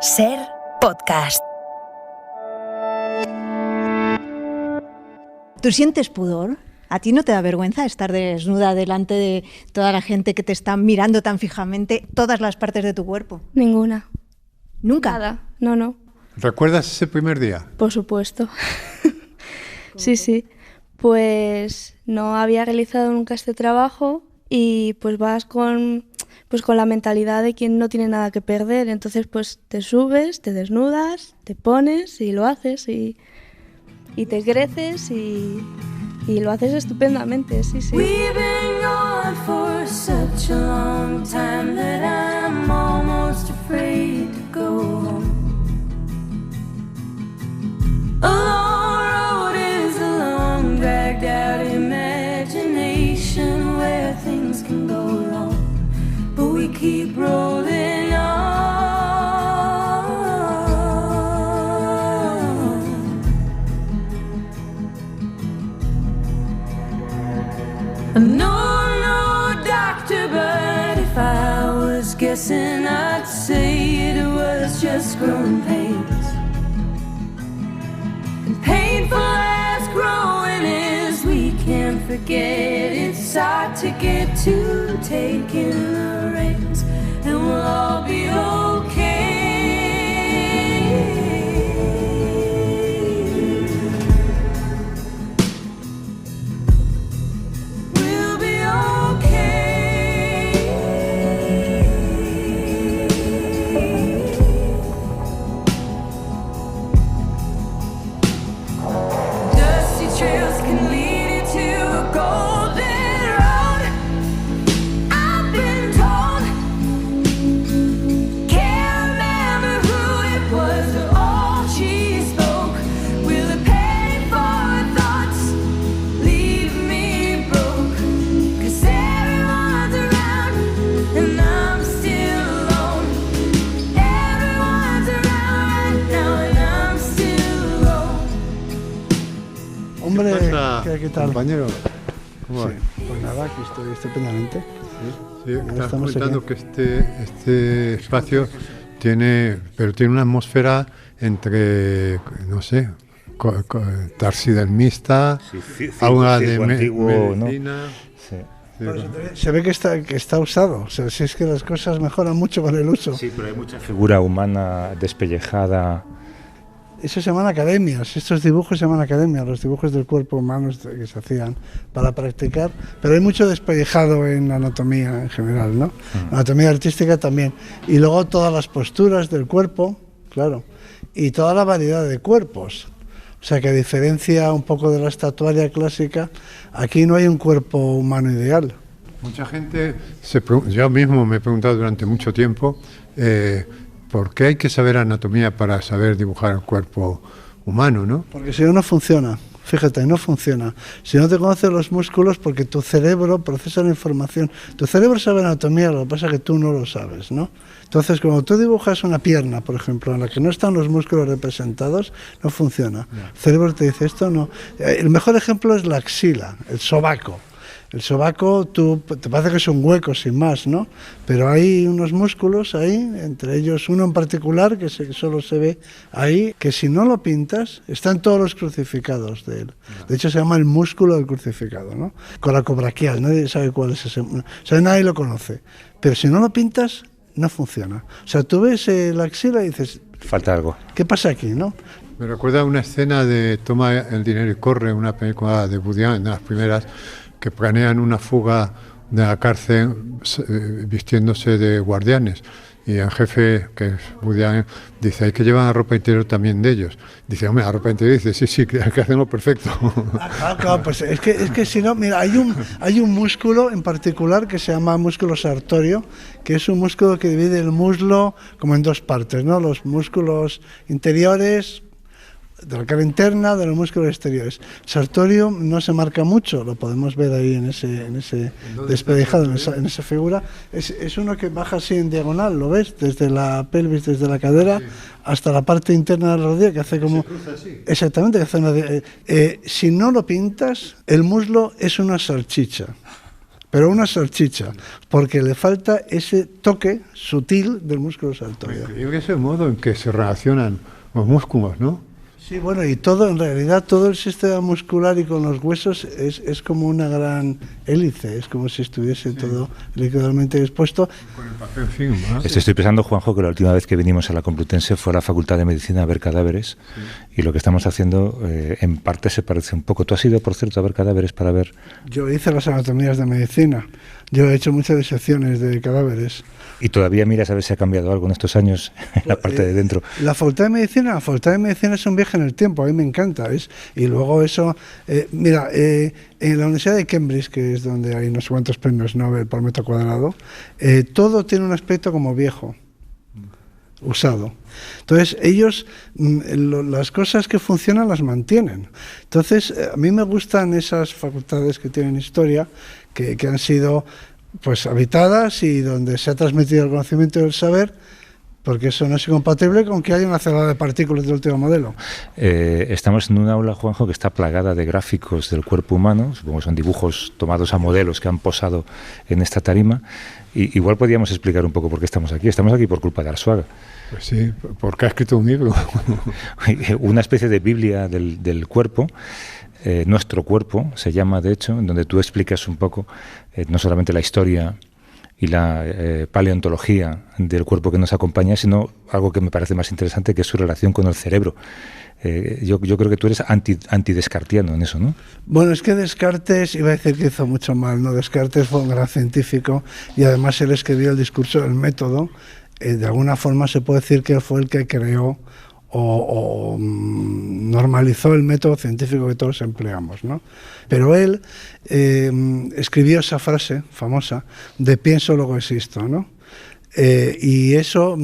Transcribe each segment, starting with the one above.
Ser podcast. ¿Tú sientes pudor? ¿A ti no te da vergüenza estar desnuda delante de toda la gente que te está mirando tan fijamente todas las partes de tu cuerpo? Ninguna. ¿Nunca? Nada, no. ¿Recuerdas ese primer día? Por supuesto. Sí. Pues no había realizado nunca este trabajo y pues vas con la mentalidad de quien no tiene nada que perder. Entonces pues te subes, te desnudas, te pones y lo haces y te creces y lo haces estupendamente, sí. We've been gone for such a long time that I'm almost afraid to go home. A long road is a long, dragged out imagination where things can go wrong, but we keep rolling on. No, doctor, but if I was guessing, I'd say it was just growing pains. And painful as growing is, we can't forget it's hard to get to taking the reins, and we'll all be okay. Hombre, ¿Qué tal, compañero? ¿Cómo va? Sí, pues nada, aquí estoy estupendamente. Sí, estás comentando que este espacio tiene una atmósfera entre, no sé, taxidermista, agua de medicina. ¿No? Sí. Se ve que está usado, o sea, si es que las cosas mejoran mucho con el uso. Sí, pero hay mucha figura humana despellejada. Eso se llaman academias, estos dibujos se llaman academias, los dibujos del cuerpo humano que se hacían para practicar, pero hay mucho despellejado en la anatomía en general, ¿no? La anatomía artística también. Y luego todas las posturas del cuerpo, claro, y toda la variedad de cuerpos. O sea que a diferencia un poco de la estatuaria clásica, aquí no hay un cuerpo humano ideal. Mucha gente, yo mismo me he preguntado durante mucho tiempo, ¿por qué hay que saber anatomía para saber dibujar el cuerpo humano, no? Porque si no funciona, fíjate, no funciona. Si no te conoces los músculos, porque tu cerebro procesa la información. Tu cerebro sabe anatomía, lo que pasa es que tú no lo sabes, ¿no? Entonces, cuando tú dibujas una pierna, por ejemplo, en la que no están los músculos representados, no funciona. El cerebro te dice esto, no. El mejor ejemplo es la axila, el sobaco. El sobaco, te parece que es un hueco sin más, ¿no? Pero hay unos músculos ahí, entre ellos uno en particular que solo se ve ahí, que si no lo pintas, están todos los crucificados de él. De hecho se llama el músculo del crucificado, ¿no? Coracobraquial, nadie sabe cuál es ese. O sea, nadie lo conoce. Pero si no lo pintas, no funciona. O sea, tú ves la axila y dices... Falta algo. ¿Qué pasa aquí, no? Me recuerda una escena de Toma el dinero y corre, una película de Woody Allen, de las primeras, que planean una fuga de la cárcel vistiéndose de guardianes. Y el jefe, que es Woody Allen, dice, hay que llevar la ropa interior también de ellos. Dice, hombre, la ropa interior, dice, sí, hay que hacerlo perfecto. Claro, pues es que si no, mira, hay un músculo en particular que se llama músculo sartorio, que es un músculo que divide el muslo como en dos partes, ¿no? Los músculos interiores, de la cara interna, de los músculos exteriores. Sartorio no se marca mucho, lo podemos ver ahí en ese despellejado, en esa figura. Es uno que baja así en diagonal, ¿lo ves? Desde la pelvis, desde la cadera, hasta la parte interna de la rodilla, que hace como... Exactamente, que hace si no lo pintas, el muslo es una salchicha. pero una salchicha, porque le falta ese toque sutil del músculo saltoide. Yo creo que es el modo en que se relacionan los músculos, ¿no? Sí, bueno, y todo, en realidad, todo el sistema muscular y con los huesos es como una gran hélice, es como si estuviese todo liquidamente dispuesto. Con el papel film, ¿no? Estoy pensando, Juanjo, que la última vez que vinimos a la Complutense fue a la Facultad de Medicina a ver cadáveres, y lo que estamos haciendo en parte se parece un poco. ¿Tú has ido, por cierto, a ver cadáveres para ver? Yo hice las anatomías de medicina, yo he hecho muchas disecciones de cadáveres. ¿Y todavía miras a ver si ha cambiado algo en estos años en la parte de dentro? La Facultad de Medicina es un viaje en el tiempo, a mí me encanta. Y luego eso, mira, en la Universidad de Cambridge, que es donde hay no sé cuántos premios Nobel por metro cuadrado, todo tiene un aspecto como viejo, usado. Entonces ellos, las cosas que funcionan las mantienen. Entonces a mí me gustan esas facultades que tienen historia, que han sido pues habitadas y donde se ha transmitido el conocimiento y el saber, porque eso no es incompatible con que haya una acelerador de partículas de último modelo. Estamos en un aula, Juanjo, que está plagada de gráficos del cuerpo humano, supongo que son dibujos tomados a modelos que han posado en esta tarima, y igual podríamos explicar un poco por qué estamos aquí. Estamos aquí por culpa de Arzuaga. Pues sí, porque ha escrito un libro. Una especie de Biblia del cuerpo. Nuestro cuerpo se llama, de hecho, en donde tú explicas un poco no solamente la historia y la paleontología del cuerpo que nos acompaña, sino algo que me parece más interesante, que es su relación con el cerebro. Yo creo que tú eres antidescartiano en eso, ¿no? Bueno, es que Descartes, iba a decir que hizo mucho mal, ¿no? Descartes fue un gran científico y además él escribió el discurso del método. De alguna forma se puede decir que él fue el que creó o normalizó el método científico que todos empleamos, ¿no? Pero él escribió esa frase famosa de pienso luego existo, ¿no? Y eso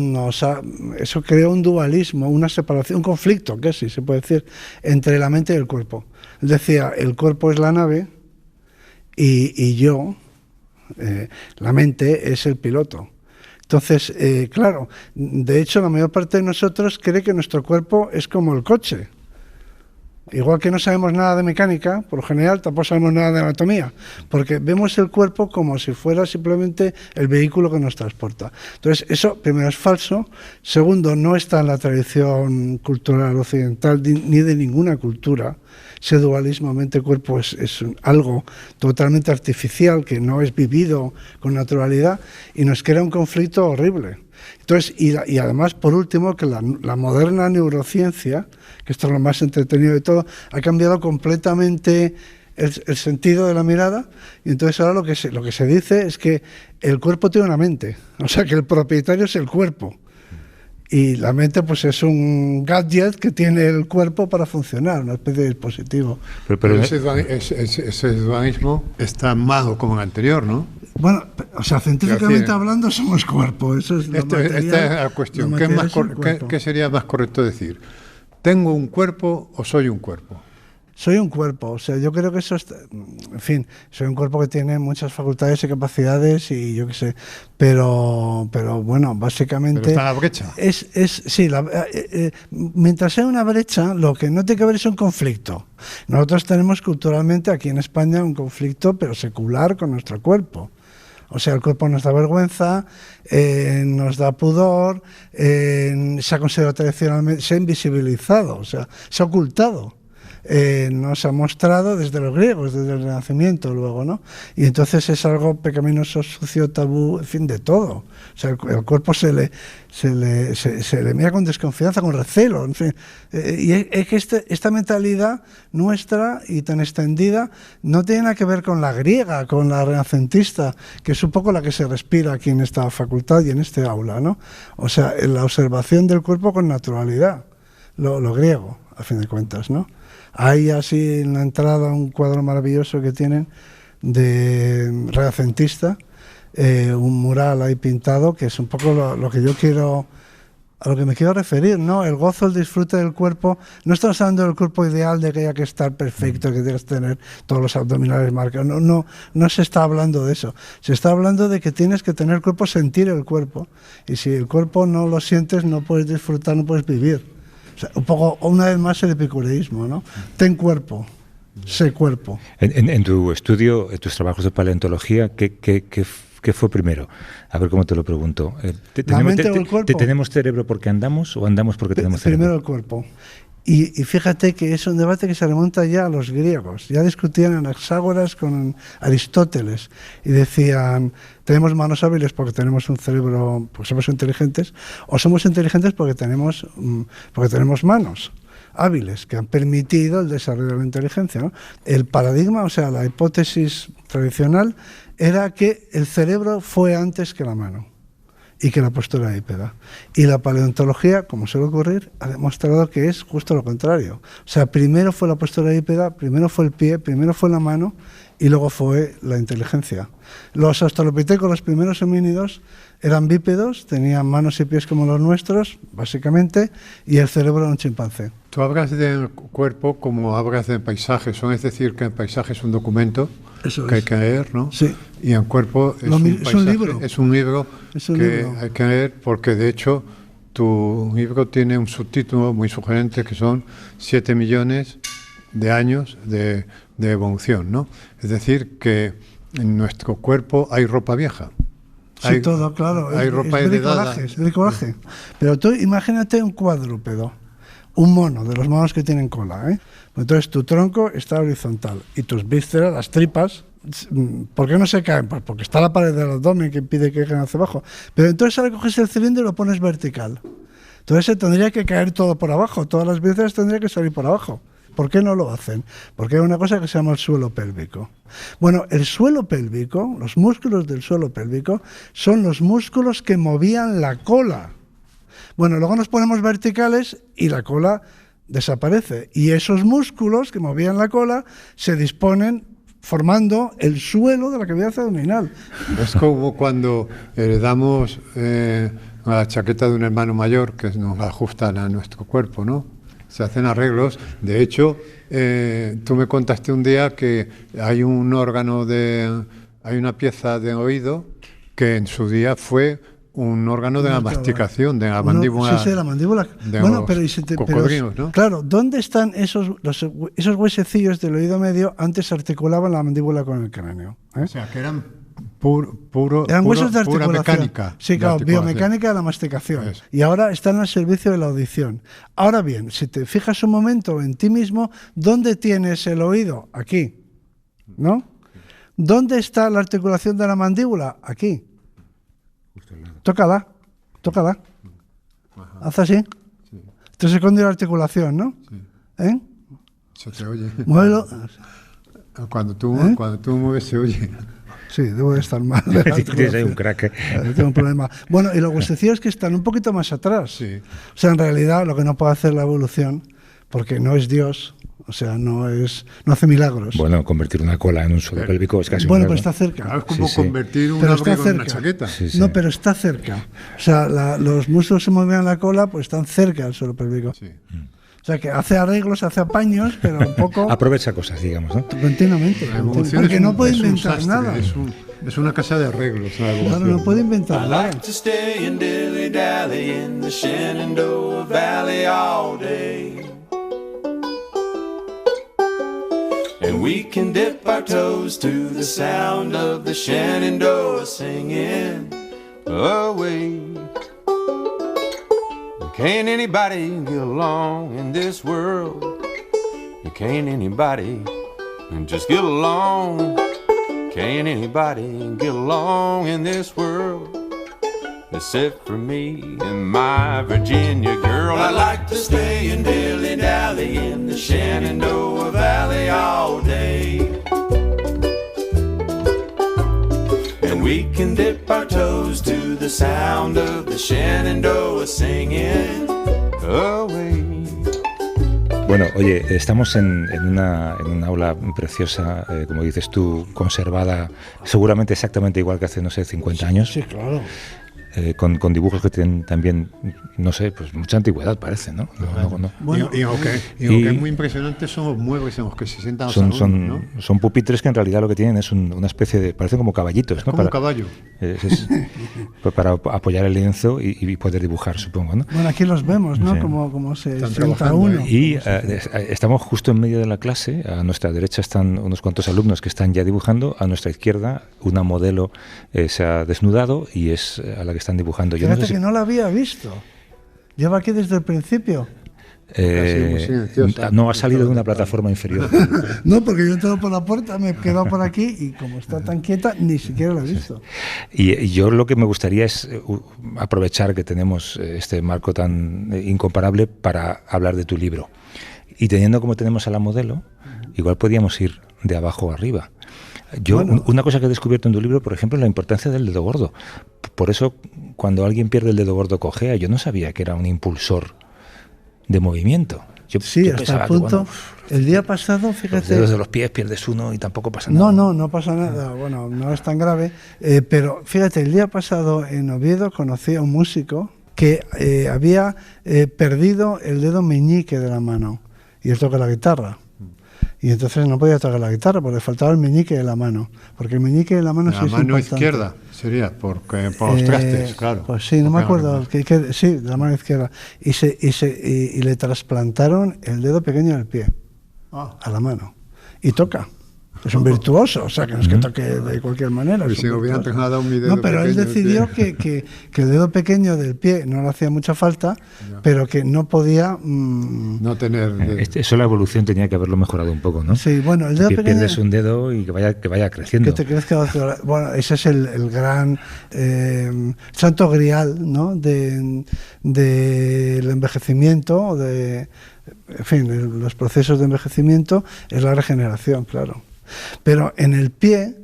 creó un dualismo, una separación, un conflicto, casi se puede decir, entre la mente y el cuerpo. Él decía, el cuerpo es la nave y yo, la mente, es el piloto. Entonces, claro, de hecho la mayor parte de nosotros cree que nuestro cuerpo es como el coche. Igual que no sabemos nada de mecánica, por lo general tampoco sabemos nada de anatomía, porque vemos el cuerpo como si fuera simplemente el vehículo que nos transporta. Entonces, eso primero es falso, segundo, no está en la tradición cultural occidental ni de ninguna cultura. Ese dualismo mente-cuerpo es algo totalmente artificial, que no es vivido con naturalidad y nos crea un conflicto horrible. Entonces, y además, por último, que la moderna neurociencia, que esto es lo más entretenido de todo, ha cambiado completamente el sentido de la mirada, y entonces ahora lo que se dice es que el cuerpo tiene una mente, o sea que el propietario es el cuerpo. Y la mente pues es un gadget que tiene el cuerpo para funcionar, una especie de dispositivo. Pero ese dualismo está armado como el anterior, ¿no? Bueno, o sea, científicamente hablando somos cuerpo. Eso es esta es la cuestión. ¿Qué sería más correcto decir? ¿Tengo un cuerpo o soy un cuerpo? Soy un cuerpo, o sea, yo creo que eso está, en fin, soy un cuerpo que tiene muchas facultades y capacidades y yo qué sé, pero bueno, básicamente... Pero está la brecha. Sí, mientras hay una brecha, lo que no tiene que haber es un conflicto. Nosotros tenemos culturalmente aquí en España un conflicto, pero secular, con nuestro cuerpo. O sea, el cuerpo nos da vergüenza, nos da pudor, se ha considerado tradicionalmente, se ha invisibilizado, o sea, se ha ocultado. Nos ha mostrado desde los griegos, desde el Renacimiento luego, ¿no? Y entonces es algo pecaminoso, sucio, tabú, en fin, de todo. O sea, el cuerpo se le mira con desconfianza, con recelo, en fin. Y es que esta mentalidad nuestra y tan extendida no tiene nada que ver con la griega, con la renacentista, que es un poco la que se respira aquí en esta facultad y en este aula, ¿no? O sea, la observación del cuerpo con naturalidad, lo griego, a fin de cuentas, ¿no? Hay así en la entrada un cuadro maravilloso que tienen de renacentista, un mural ahí pintado, que es un poco lo que yo quiero, a lo que me quiero referir, ¿no? El gozo, el disfrute del cuerpo. No estamos hablando del cuerpo ideal, de que haya que estar perfecto, que tienes que tener todos los abdominales marcados. No se está hablando de eso. Se está hablando de que tienes que tener el cuerpo, sentir el cuerpo. Y si el cuerpo no lo sientes, no puedes disfrutar, no puedes vivir. O sea, un poco, una vez más, el epicureísmo, ¿no? Ten cuerpo. sé cuerpo. En tu estudio, en tus trabajos de paleontología, ¿qué fue primero? A ver cómo te lo pregunto. ¿La mente o el cuerpo? ¿Tenemos cerebro porque andamos o andamos porque tenemos cerebro? Primero el cuerpo. Y fíjate que es un debate que se remonta ya a los griegos. Ya discutían en Anaxágoras con Aristóteles y decían, tenemos manos hábiles porque tenemos un cerebro, porque somos inteligentes, o somos inteligentes porque tenemos manos hábiles que han permitido el desarrollo de la inteligencia, ¿no? El paradigma, o sea, la hipótesis tradicional era que el cerebro fue antes que la mano y que la postura bípeda. Y la paleontología, como suele ocurrir, ha demostrado que es justo lo contrario. O sea, primero fue la postura bípeda, primero fue el pie, primero fue la mano y luego fue la inteligencia. Los australopitecos, los primeros homínidos, eran bípedos, tenían manos y pies como los nuestros, básicamente, y el cerebro era un chimpancé. Tú hablas del cuerpo como hablas de paisajes, es decir, que el paisaje es un documento que hay que leer, ¿no? Sí. Y el cuerpo es un libro. Es un libro que hay que leer porque, de hecho, tu libro tiene un subtítulo muy sugerente que son 7 millones de años de evolución, ¿no? Es decir, que en nuestro cuerpo hay ropa vieja. Sí, todo, claro. Hay ropa heredada. Es bricolaje. Pero tú imagínate un cuadrúpedo, un mono, de los monos que tienen cola, ¿eh? Entonces tu tronco está horizontal y tus vísceras, las tripas, ¿por qué no se caen? Pues porque está la pared del abdomen que impide que caigan hacia abajo. Pero entonces ahora coges el cilindro y lo pones vertical. Entonces se tendría que caer todo por abajo, todas las vísceras tendrían que salir por abajo. ¿Por qué no lo hacen? Porque hay una cosa que se llama el suelo pélvico. Bueno, el suelo pélvico, los músculos del suelo pélvico, son los músculos que movían la cola. Bueno, luego nos ponemos verticales y la cola desaparece. Y esos músculos que movían la cola se disponen formando el suelo de la cavidad abdominal. Es como cuando heredamos la chaqueta de un hermano mayor que nos ajustan a nuestro cuerpo, ¿no? Se hacen arreglos. De hecho, tú me contaste un día que hay un órgano hay una pieza de oído que en su día fue un órgano de la masticación, de la mandíbula. Sí, de la mandíbula. Bueno, pero cocodrilos, ¿no? Claro, ¿dónde están esos huesecillos del oído medio? Antes articulaban la mandíbula con el cráneo, ¿eh? O sea, que eran eran huesos de articulación. Pura mecánica. Sí, claro, biomecánica de la masticación. Eso. Y ahora están al servicio de la audición. Ahora bien, si te fijas un momento en ti mismo, ¿dónde tienes el oído? Aquí, ¿no? ¿Dónde está la articulación de la mandíbula? Aquí. Tócala. Ajá. Haz así. Sí. Te se esconde la articulación, ¿no? Sí. ¿Eh? Se te oye. Muévelo. Cuando tú mueves se oye. Sí, debo de estar mal. Tienes ahí un crack. Tengo un problema. Bueno, y los huesecillos que están un poquito más atrás. Sí. O sea, en realidad lo que no puede hacer la evolución, porque no es Dios, o sea, no hace milagros. Bueno, convertir una cola en un suelo pélvico es casi bueno, pues está cerca. Es como convertir un abrigo en una chaqueta. Sí. No, pero está cerca. O sea, los músculos que movían la cola pues están cerca del suelo pélvico. Sí. O sea, que hace arreglos, hace apaños, pero un poco... Aprovecha cosas, digamos, ¿no? Continuamente. Porque no puede inventar nada. Es una casa de arreglos. Claro, no puede inventar nada. And we can dip our toes to the sound of the Shenandoah singing away. Can't anybody get along in this world? Can't anybody just get along? Can't anybody get along in this world? Except for me and my Virginia girl. I'd like to stay and dilly-dally in the Shenandoah Valley all day. And we can dip our toes to the sound of the Shenandoah singing away. Bueno, oye, estamos en una aula preciosa, como dices tú, conservada seguramente exactamente igual que hace, no sé, 50 años. Sí, claro. con dibujos que tienen también, no sé, pues mucha antigüedad parece, ¿no? Bueno, y lo que es muy impresionante son los muebles en los que se sientan los alumnos, ¿no? Son pupitres que en realidad lo que tienen es una especie de, parecen como caballitos, es ¿no? Como un caballo. Pues para apoyar el lienzo y poder dibujar, supongo, ¿no? Bueno, aquí los vemos, ¿no? Sí. Como se Están sienta trabajando uno. Y estamos justo en medio de la clase. A nuestra derecha están unos cuantos alumnos que están ya dibujando. A nuestra izquierda una modelo se ha desnudado y es a la que están dibujando. Yo Fíjate que no la había visto. Lleva aquí desde el principio. No ha salido de una plataforma inferior. No, porque yo he entrado por la puerta, me he quedado por aquí y como está tan quieta, ni siquiera la he visto. Y yo lo que me gustaría es aprovechar que tenemos este marco tan incomparable para hablar de tu libro. Y teniendo como tenemos a la modelo, igual podíamos ir de abajo a arriba. Una cosa que he descubierto en tu libro, por ejemplo, es la importancia del dedo gordo. Por eso, cuando alguien pierde el dedo gordo cojea, yo no sabía que era un impulsor de movimiento. Yo hasta el punto. El día pasado, fíjate. Los dedos de los pies pierdes uno y tampoco pasa nada. No pasa nada. Bueno, no es tan grave. Pero fíjate, el día pasado en Oviedo conocí a un músico que había perdido el dedo meñique de la mano y él toca la guitarra. Y entonces no podía tocar la guitarra porque faltaba el meñique de la mano. Porque el meñique de la mano sí es importante. La mano izquierda sería, por los trastes, claro. Pues sí, no me acuerdo. Sí, de la mano izquierda. Y le trasplantaron el dedo pequeño del pie a la mano. Y toca. Es un virtuoso, o sea, que no es que toque de cualquier manera. Si hubieran trasladado mi dedo pero él decidió que el dedo pequeño del pie no le hacía mucha falta, pero que no podía... no tener... Eso la evolución tenía que haberlo mejorado un poco, ¿no? Sí, bueno, el dedo pequeño... Pierdes un dedo y que vaya creciendo. Que te crezca bueno, ese es el gran santo grial, ¿no? Del envejecimiento, en fin, los procesos de envejecimiento es la regeneración, claro. Pero en el pie,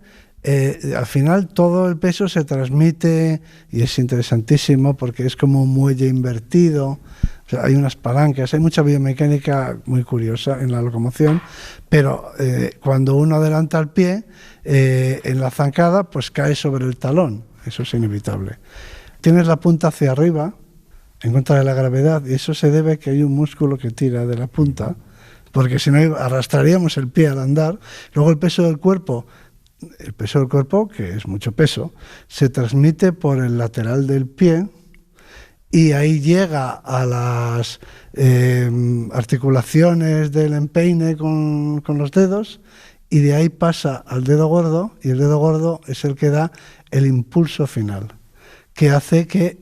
al final todo el peso se transmite y es interesantísimo porque es como un muelle invertido. O sea, hay unas palancas, hay mucha biomecánica muy curiosa en la locomoción, pero cuando uno adelanta el pie, en la zancada, pues cae sobre el talón. Eso es inevitable. Tienes la punta hacia arriba, en contra de la gravedad, y eso se debe a que hay un músculo que tira de la punta, porque si no arrastraríamos el pie al andar. Luego el peso del cuerpo, que es mucho peso, se transmite por el lateral del pie y ahí llega a las articulaciones del empeine con los dedos y de ahí pasa al dedo gordo y el dedo gordo es el que da el impulso final, que hace que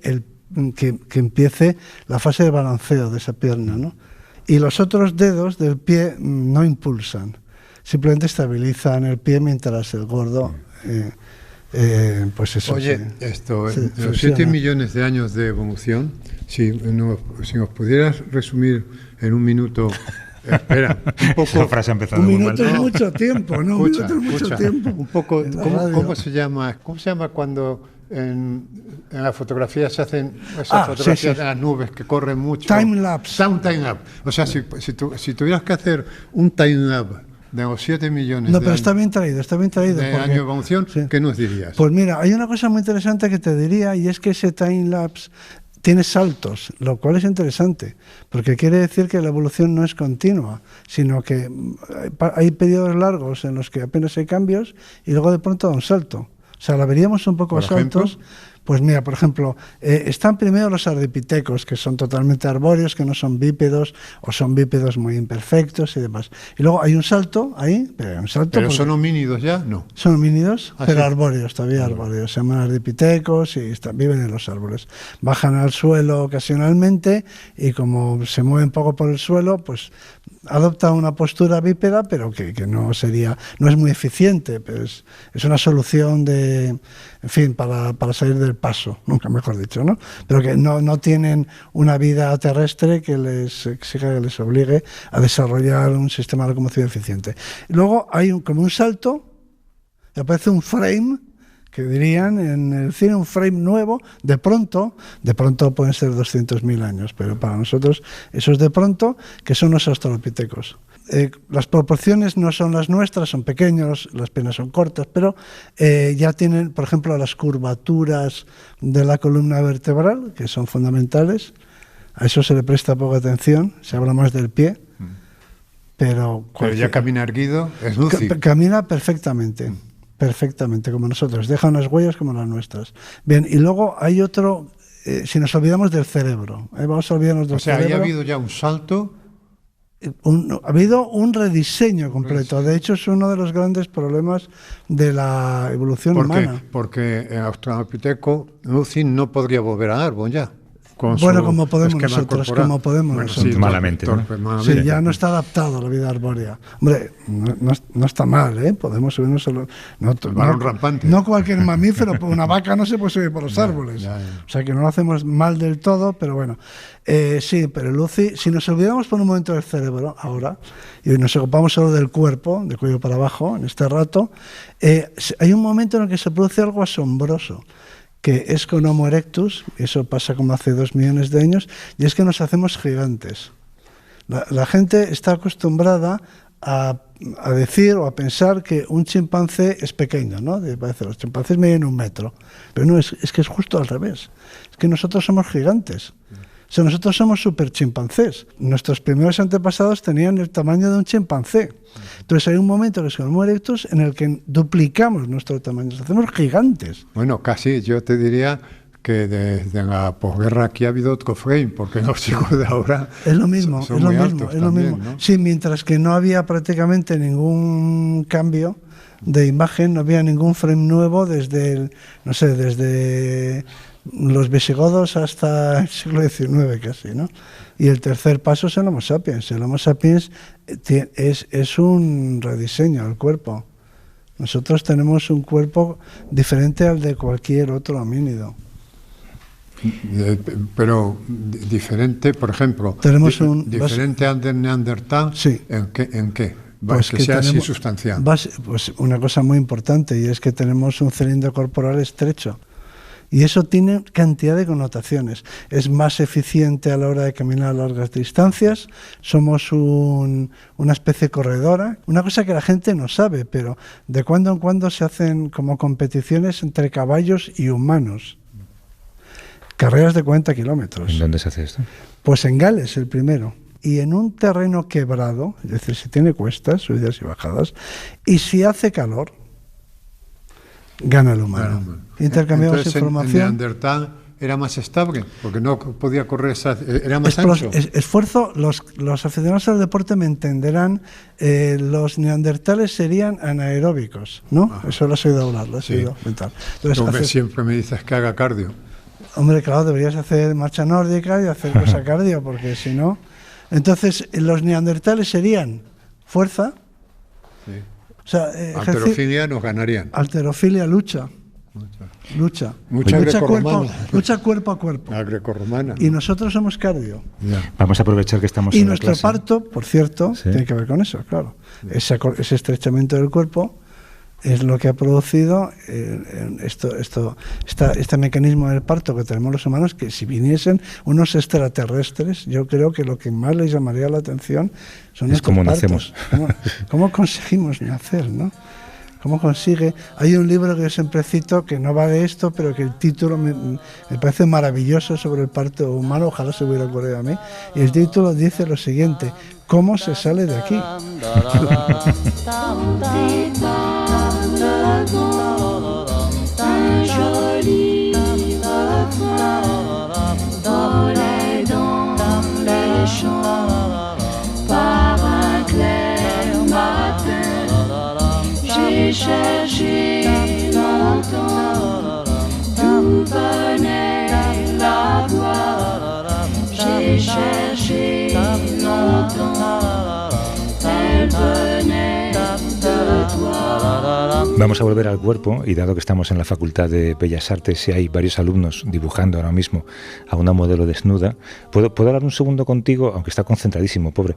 empiece la fase de balanceo de esa pierna, ¿no? Y los otros dedos del pie no impulsan, simplemente estabilizan el pie mientras el gordo, pues eso. Oye, los 7 millones de años de evolución, si nos pudieras resumir en un minuto... Espera, un poco... Esa frase ha empezado un muy minuto mal. Es mucho tiempo, ¿no? Escucha, un minuto es mucho tiempo. Un poco, ¿cómo se llama cuando en la fotografía se hacen esas fotografías de las nubes que corren mucho? Time lapse. Time lapse. O sea, si tuvieras que hacer un time lapse de los 7 millones no, pero está bien traído. De año de evolución, sí. ¿Qué nos dirías? Pues mira, hay una cosa muy interesante que te diría y es que ese time lapse tiene saltos, lo cual es interesante, porque quiere decir que la evolución no es continua, sino que hay periodos largos en los que apenas hay cambios y luego de pronto da un salto. O sea, la veríamos un poco a saltos. Pues mira, por ejemplo, están primero los ardipithecos, que son totalmente arbóreos, que no son bípedos, o son bípedos muy imperfectos y demás. Y luego hay un salto ahí, ¿Pero son homínidos ya? No. Son homínidos, pero arbóreos, todavía arbóreos. Se llaman ardipithecos y viven en los árboles. Bajan al suelo ocasionalmente y como se mueven poco por el suelo, pues adopta una postura bípeda, pero que no es muy eficiente, pero es una solución en fin, para salir del paso, nunca mejor dicho, ¿no? Pero que no tienen una vida terrestre que les exija, que les obligue a desarrollar un sistema de locomoción eficiente. Y luego hay como un salto, y aparece un frame, que dirían en el cine un frame nuevo, de pronto pueden ser 200.000 años, pero para nosotros eso es de pronto, que son los australopitecos. Las proporciones no son las nuestras, son pequeños, las piernas son cortas, pero ya tienen, por ejemplo, las curvaturas de la columna vertebral, que son fundamentales. A eso se le presta poca atención, se habla más del pie, pero ya camina erguido, es Lucy. Camina perfectamente, como nosotros, deja unas huellas como las nuestras. Bien, y luego hay otro, si nos olvidamos del cerebro, vamos a olvidarnos del cerebro. O sea, ahí ha habido ya un salto. Ha habido un rediseño completo. De hecho, es uno de los grandes problemas de la evolución humana. Porque el australopiteco Lucy no podría volver a árbol ya. Bueno, como podemos nosotros, Sí, malamente, ¿no? Sí, ya no está adaptado a la vida arbórea. Hombre, no está mal, ¿eh? Podemos subirnos solo. No cualquier mamífero, una vaca no se puede subir por los árboles. Ya. O sea que no lo hacemos mal del todo, pero bueno. Sí, pero Lucy, si nos olvidamos por un momento del cerebro ahora y nos ocupamos solo del cuerpo, de cuello para abajo, en este rato, hay un momento en el que se produce algo asombroso, que es con Homo erectus, eso pasa como hace 2 millones de años, y es que nos hacemos gigantes. La gente está acostumbrada a decir o a pensar que un chimpancé es pequeño, ¿no? Parece, los chimpancés miden 1 metro, pero no, es que es justo al revés. Es que nosotros somos gigantes. O sea, nosotros somos super chimpancés. Nuestros primeros antepasados tenían el tamaño de un chimpancé. Entonces hay un momento que es el Homo erectus en el que duplicamos nuestro tamaño, nos hacemos gigantes. Bueno, casi yo te diría que desde la posguerra aquí ha habido otro frame, porque los chicos de ahora es lo mismo, son muy altos también, ¿no? Sí, mientras que no había prácticamente ningún cambio de imagen, no había ningún frame nuevo desde los visigodos hasta el siglo XIX casi, ¿no? Y el tercer paso es el Homo sapiens. El Homo sapiens es un rediseño del cuerpo. Nosotros tenemos un cuerpo diferente al de cualquier otro homínido. Pero diferente, por ejemplo, diferente al de Neandertal, sí. ¿En qué? Pues que sea así sustancial. Pues una cosa muy importante, y es que tenemos un cilindro corporal estrecho. Y eso tiene cantidad de connotaciones. Es más eficiente a la hora de caminar a largas distancias, somos una especie corredora, una cosa que la gente no sabe, pero de cuando en cuando se hacen como competiciones entre caballos y humanos. Carreras de 40 kilómetros. ¿En dónde se hace esto? Pues en Gales, el primero. Y en un terreno quebrado, es decir, si tiene cuestas, subidas y bajadas, y si hace calor, gana el humano. Intercambiamos entonces, información. En Neandertal era más estable, porque no podía correr, era más ancho. Esfuerzo, los aficionados al deporte me entenderán, los neandertales serían anaeróbicos, ¿no? Ajá. Eso lo has oído hablar, lo has oído comentar. Entonces, siempre me dices que haga cardio. Hombre, claro, deberías hacer marcha nórdica y hacer cosa cardio, porque si no... Entonces, los neandertales serían fuerza. Sí. O sea, halterofilia nos ganarían. Halterofilia, lucha. Mucha lucha cuerpo a cuerpo. La grecorromana. Y nosotros somos cardio. Ya. Vamos a aprovechar que estamos y en nuestro la clase. parto, por cierto, ¿sí? Tiene que ver con eso, claro. Ese estrechamiento del cuerpo es lo que ha producido este mecanismo del parto que tenemos los humanos, que si viniesen unos extraterrestres, yo creo que lo que más les llamaría la atención son es cómo partos. Nacemos. ¿Cómo conseguimos nacer, no? ¿Cómo consigue? Hay un libro que yo siempre cito que no va de esto, pero que el título me parece maravilloso sobre el parto humano, ojalá se hubiera ocurrido a mí, y el título dice lo siguiente: ¿cómo se sale de aquí? J'ai cherché longtemps d'où venait la voix. J'ai cherché longtemps, elle venait de toi. Vamos a volver al cuerpo, y dado que estamos en la Facultad de Bellas Artes y hay varios alumnos dibujando ahora mismo a una modelo desnuda, ¿puedo hablar un segundo contigo? Aunque está concentradísimo, pobre.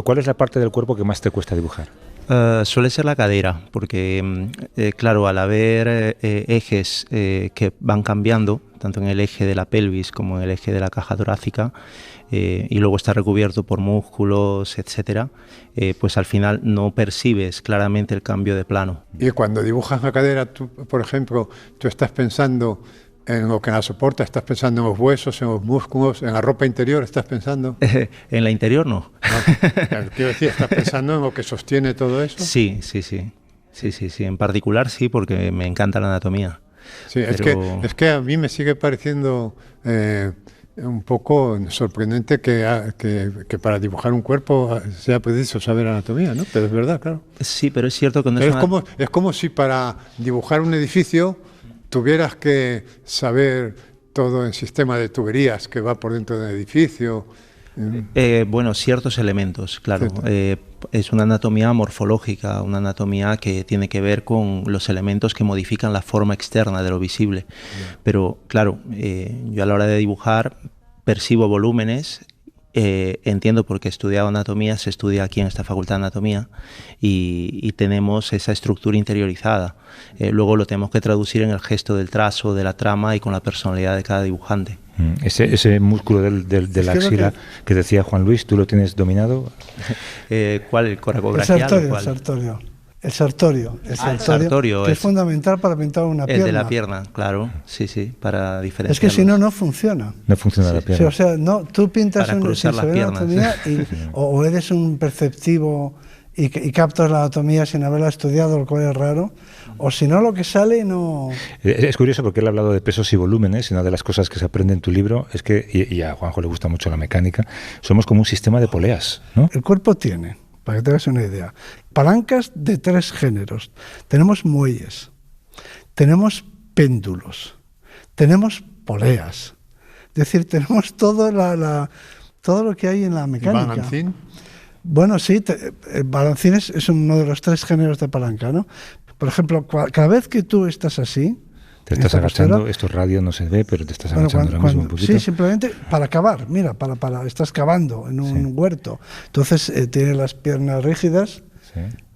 ¿Cuál es la parte del cuerpo que más te cuesta dibujar? Suele ser la cadera, porque claro, al haber ejes que van cambiando, tanto en el eje de la pelvis como en el eje de la caja torácica, y luego está recubierto por músculos, etcétera, pues al final no percibes claramente el cambio de plano. Y cuando dibujas la cadera, tú, por ejemplo, tú estás pensando en lo que la soporta, estás pensando en los huesos, en los músculos, en la ropa interior, estás pensando. En la interior no. Quiero decir, ¿estás pensando en lo que sostiene todo eso? Sí. En particular sí, porque me encanta la anatomía. Sí, pero... es que a mí me sigue pareciendo un poco sorprendente que para dibujar un cuerpo sea preciso saber anatomía, ¿no? Pero es verdad, claro. Sí, pero es cierto que no es como si para dibujar un edificio tuvieras que saber todo el sistema de tuberías que va por dentro del edificio. Bueno, ciertos elementos, claro. Es una anatomía morfológica, una anatomía que tiene que ver con los elementos que modifican la forma externa de lo visible. Pero, claro, yo a la hora de dibujar percibo volúmenes. Entiendo porque he estudiado anatomía, se estudia aquí en esta facultad de anatomía y tenemos esa estructura interiorizada. Luego lo tenemos que traducir en el gesto del trazo, de la trama y con la personalidad de cada dibujante. Ese músculo de la axila que decía Juan Luis, ¿tú lo tienes dominado? ¿Cuál? ¿El coracobrachial? El sartorio, que es fundamental para pintar una pierna. El de la pierna, claro, sí, para diferenciar. Es que si no, no funciona. No funciona la pierna. Sí, o sea, no, tú pintas para cruzar las piernas. O eres un perceptivo y captas la anatomía sin haberla estudiado, lo cual es raro, o si no, lo que sale no... Es curioso porque él ha hablado de pesos y volúmenes, y una de las cosas que se aprende en tu libro es que, y a Juanjo le gusta mucho la mecánica, somos como un sistema de poleas, ¿no? El cuerpo tiene, para que te hagas una idea, palancas de 3 géneros. Tenemos muelles, tenemos péndulos, tenemos poleas. Es decir, tenemos todo lo que hay en la mecánica. ¿Y balancín? Bueno, sí, el balancín es uno de los 3 géneros de palanca, ¿no? Por ejemplo, cada vez que tú estás así... Te estás agachando, esto radio no se ve, pero te estás agachando ahora mismo un poquito. Sí, simplemente para cavar, mira, estás cavando en un huerto. Entonces tienes las piernas rígidas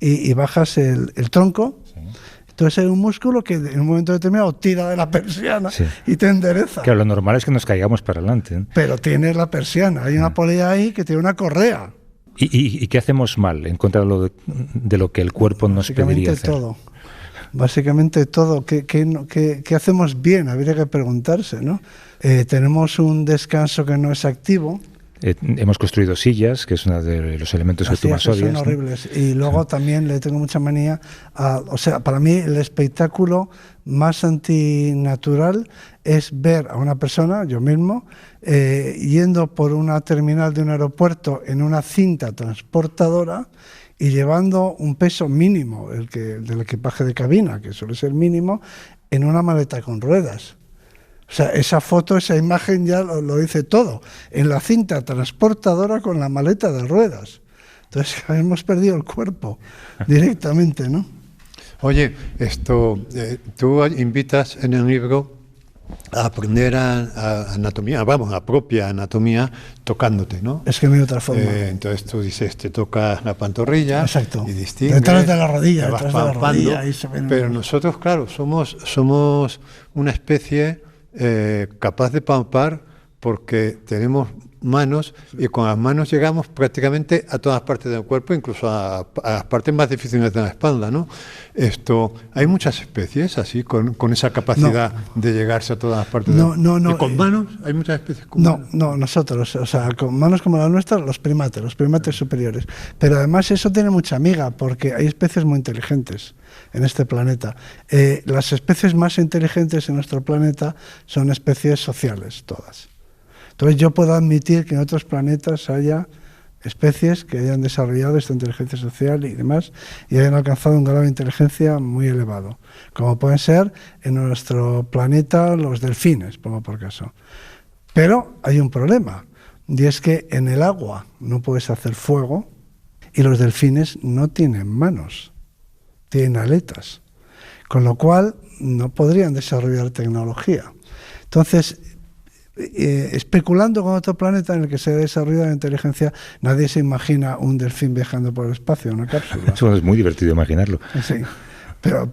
y bajas el tronco. Sí. Entonces hay un músculo que en un momento determinado tira de la persiana y te endereza. Claro, lo normal es que nos caigamos para adelante, ¿eh? Pero tienes la persiana, hay una polea ahí que tiene una correa. ¿Y qué hacemos mal en contra de lo que el cuerpo nos pediría hacer? Básicamente todo. ¿Qué hacemos bien? Habría que preguntarse, ¿no? Tenemos un descanso que no es activo. Hemos construido sillas, que es uno de los elementos que tú más odias. Son horribles. ¿No? Y luego también le tengo mucha manía o sea, para mí el espectáculo más antinatural es ver a una persona, yo mismo, yendo por una terminal de un aeropuerto en una cinta transportadora y llevando un peso mínimo, del equipaje de cabina, que suele ser mínimo, en una maleta con ruedas. O sea, esa foto, esa imagen ya lo dice todo. En la cinta transportadora con la maleta de ruedas. Entonces hemos perdido el cuerpo directamente, ¿no? Oye, tú invitas en el libro a aprender a anatomía, vamos, a propia anatomía, tocándote, ¿no? Es que no hay otra forma. Entonces tú dices, te tocas la pantorrilla. Exacto. Y distingues. Detrás de la rodilla, vas palpando, pero nosotros, claro, somos una especie capaz de palpar porque tenemos manos y con las manos llegamos prácticamente a todas partes del cuerpo, incluso a las partes más difíciles de la espalda, ¿no? Hay muchas especies así con esa capacidad de llegarse a todas las partes ¿Y con manos? ¿Hay muchas especies con manos? No, nosotros, o sea, con manos como las nuestras, los primates superiores. Pero además eso tiene mucha amiga porque hay especies muy inteligentes en este planeta. Las especies más inteligentes en nuestro planeta son especies sociales, todas. Entonces yo puedo admitir que en otros planetas haya especies que hayan desarrollado esta inteligencia social y demás y hayan alcanzado un grado de inteligencia muy elevado, como pueden ser en nuestro planeta los delfines, pongo por caso. Pero hay un problema, y es que en el agua no puedes hacer fuego y los delfines no tienen manos, tienen aletas, con lo cual no podrían desarrollar tecnología. Entonces, especulando con otro planeta en el que se desarrolla la inteligencia. Nadie se imagina un delfín viajando por el espacio en una cápsula. Eso es muy divertido imaginarlo. Sí, pero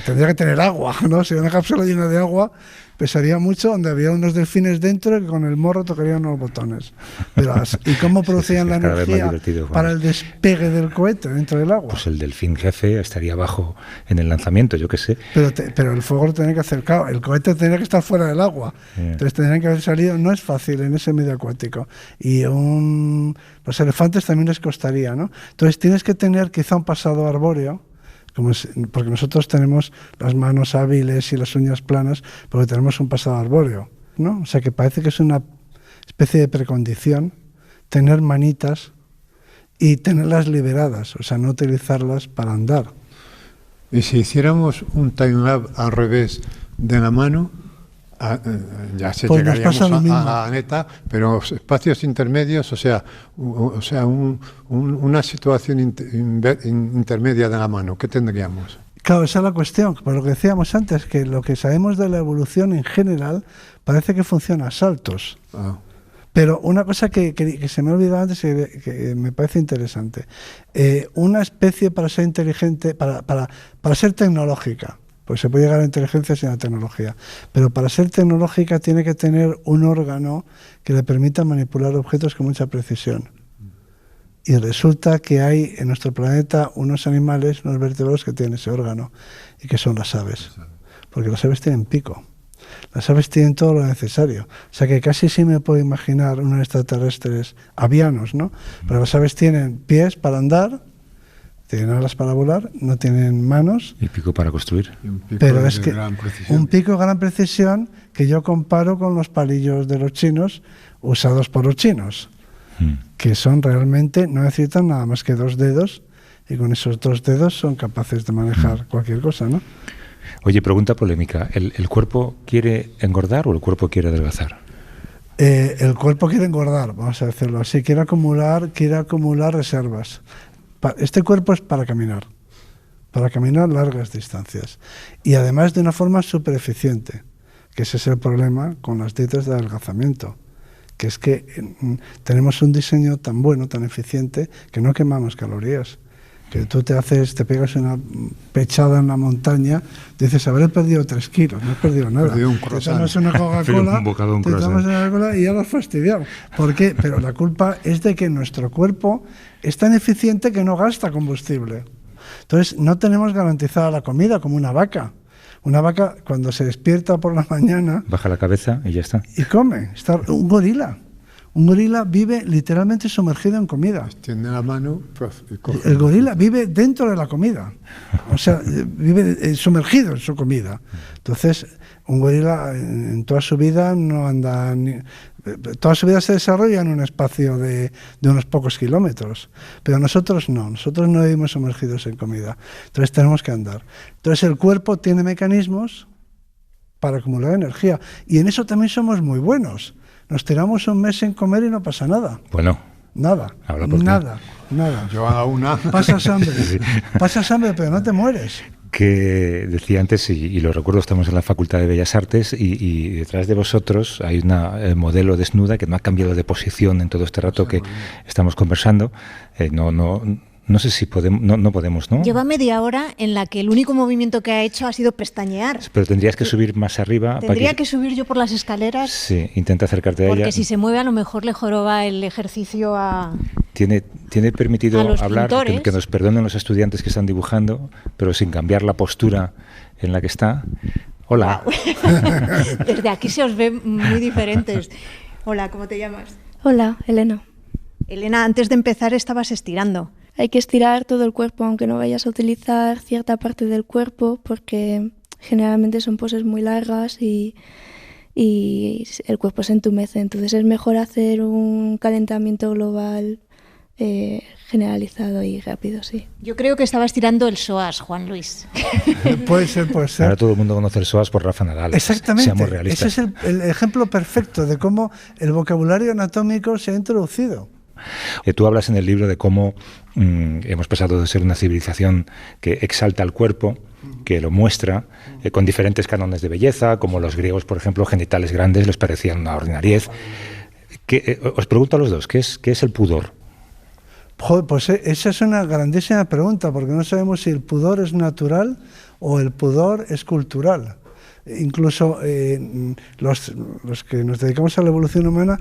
tendría que tener agua, ¿no? Si una cápsula llena de agua pesaría mucho, donde había unos delfines dentro que con el morro tocarían unos botones. Pero, ¿y cómo producían la energía para el despegue del cohete dentro del agua? Pues el delfín jefe estaría abajo en el lanzamiento, yo qué sé. Pero el fuego lo tenía que hacer, claro, el cohete tenía que estar fuera del agua. Entonces tendrían que haber salido, no es fácil en ese medio acuático. Y los elefantes también les costaría, ¿no? Entonces tienes que tener quizá un pasado arbóreo, porque nosotros tenemos las manos hábiles y las uñas planas, porque tenemos un pasado arbóreo, ¿no? O sea que parece que es una especie de precondición tener manitas y tenerlas liberadas, o sea, no utilizarlas para andar. Y si hiciéramos un time-lapse al revés de la mano, ya se pues llegaríamos a la neta, pero espacios intermedios, o sea, una situación intermedia de la mano, ¿qué tendríamos? Claro, esa es la cuestión. Por lo que decíamos antes, que lo que sabemos de la evolución en general parece que funciona a saltos. Pero una cosa que se me ha olvidado antes que me parece interesante. Una especie para ser inteligente, para ser tecnológica, pues se puede llegar a la inteligencia sin la tecnología, pero para ser tecnológica tiene que tener un órgano que le permita manipular objetos con mucha precisión. Y resulta que hay en nuestro planeta unos animales, unos vertebrados que tienen ese órgano, y que son las aves. Porque las aves tienen pico. Las aves tienen todo lo necesario. O sea que casi sí me puedo imaginar unos extraterrestres avianos, ¿no? Pero las aves tienen pies para andar, tienen alas para volar, no tienen manos. Y pico para construir. Pero es que un pico de gran precisión que yo comparo con los palillos de los chinos usados por los chinos, que son realmente, no necesitan nada más que 2 dedos, y con esos 2 dedos son capaces de manejar cualquier cosa, ¿no? Oye, pregunta polémica. ¿El cuerpo quiere engordar o el cuerpo quiere adelgazar? El cuerpo quiere engordar, vamos a decirlo así, quiere acumular reservas. Este cuerpo es para caminar largas distancias, y además de una forma súper eficiente, que ese es el problema con las dietas de adelgazamiento, que es que tenemos un diseño tan bueno, tan eficiente, que no quemamos calorías. Que tú te pegas una pechada en la montaña, dices, habré perdido 3 kilos, no has perdido nada. Perdido un croissant. Te tomas una Coca-Cola, un croissant. Y ya lo has fastidiado. ¿Por qué? Pero la culpa es de que nuestro cuerpo es tan eficiente que no gasta combustible. Entonces, no tenemos garantizada la comida como una vaca. Una vaca, cuando se despierta por la mañana, baja la cabeza y ya está. Y come. Un gorila. Un gorila vive literalmente sumergido en comida. Extiende la mano y coge. El gorila vive dentro de la comida. O sea, vive sumergido en su comida. Entonces, un gorila en toda su vida no anda... toda su vida se desarrolla en un espacio de unos pocos kilómetros. Pero nosotros no vivimos sumergidos en comida. Entonces tenemos que andar. Entonces el cuerpo tiene mecanismos para acumular energía. Y en eso también somos muy buenos. Nos tiramos un mes sin comer y no pasa nada. Bueno. Nada. Nada. Yo hago una. Pasas hambre, pero no te mueres. Que decía antes, y lo recuerdo, estamos en la Facultad de Bellas Artes y detrás de vosotros hay una modelo desnuda que no ha cambiado de posición en todo este rato que estamos conversando. No sé si podemos, no podemos, ¿no? Lleva media hora en la que el único movimiento que ha hecho ha sido pestañear. Pero tendrías que subir más arriba. Tendría que subir yo por las escaleras. Sí, intenta acercarte a ella. Porque si se mueve a lo mejor le joroba el ejercicio a... Tiene permitido hablar, que nos perdonen los estudiantes que están dibujando, pero sin cambiar la postura en la que está. Hola. Wow. Desde aquí se os ve muy diferentes. Hola, ¿cómo te llamas? Hola, Elena. Elena, antes de empezar estabas estirando. Hay que estirar todo el cuerpo, aunque no vayas a utilizar cierta parte del cuerpo, porque generalmente son poses muy largas y el cuerpo se entumece. Entonces es mejor hacer un calentamiento global generalizado y rápido, sí. Yo creo que estabas tirando el psoas, Juan Luis. Puede ser. Ahora todo el mundo conoce el psoas por Rafa Nadal. Exactamente. Seamos realistas. Ese es el ejemplo perfecto de cómo el vocabulario anatómico se ha introducido. Tú hablas en el libro de cómo hemos pasado de ser una civilización que exalta el cuerpo, que lo muestra, con diferentes cánones de belleza, como los griegos, por ejemplo, genitales grandes les parecían una ordinariez. Os pregunto a los dos, ¿qué es el pudor? Joder, pues esa es una grandísima pregunta, porque no sabemos si el pudor es natural o el pudor es cultural. Incluso los que nos dedicamos a la evolución humana,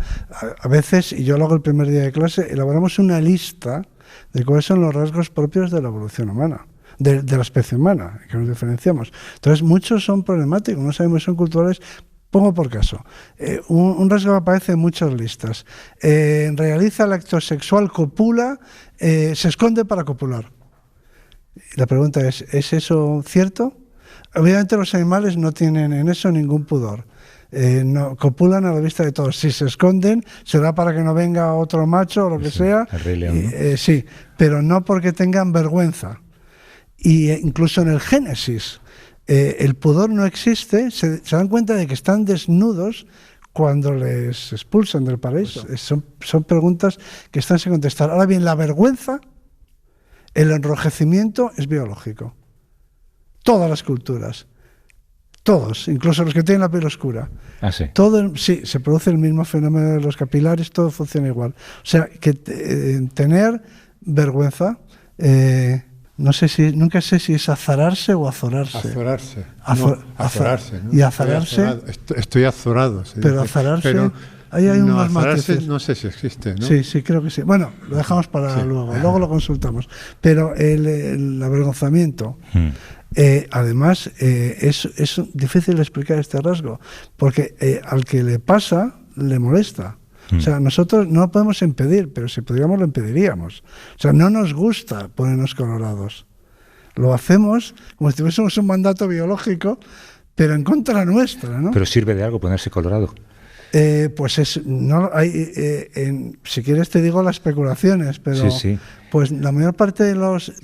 a veces, y yo lo hago el primer día de clase, elaboramos una lista de cuáles son los rasgos propios de la evolución humana, de la especie humana, que nos diferenciamos. Entonces, muchos son problemáticos, no sabemos si son culturales. Pongo por caso, un rasgo que aparece en muchas listas. Realiza el acto sexual, copula, se esconde para copular. La pregunta ¿es eso cierto? Obviamente los animales no tienen en eso ningún pudor. No, copulan a la vista de todos. Si se esconden, será para que no venga otro macho o lo que sea. El Rey León, ¿no? Sí, pero no porque tengan vergüenza. Y incluso en el Génesis, el pudor no existe, se dan cuenta de que están desnudos cuando les expulsan del paraíso. Son preguntas que están sin contestar. Ahora bien, la vergüenza, el enrojecimiento es biológico. Todas las culturas, todos, incluso los que tienen la piel oscura. Ah, sí. Sí, se produce el mismo fenómeno de los capilares, todo funciona igual. O sea, que tener vergüenza... nunca sé si es azararse o azorarse. Azorarse. Azorarse, ¿no? Y azararse. Estoy azorado. Pero azararse. Ahí hay unos matices. No sé si existe, ¿no? Sí, creo que sí. Bueno, lo dejamos para luego lo consultamos. Pero el avergonzamiento, además, es difícil explicar este rasgo, porque al que le pasa, le molesta. O sea, nosotros no lo podemos impedir, pero si pudiéramos lo impediríamos. O sea, no nos gusta ponernos colorados. Lo hacemos como si tuviésemos un mandato biológico, pero en contra nuestra, ¿no? Pero sirve de algo ponerse colorado. Si quieres te digo las especulaciones, pero sí. Pues la mayor parte de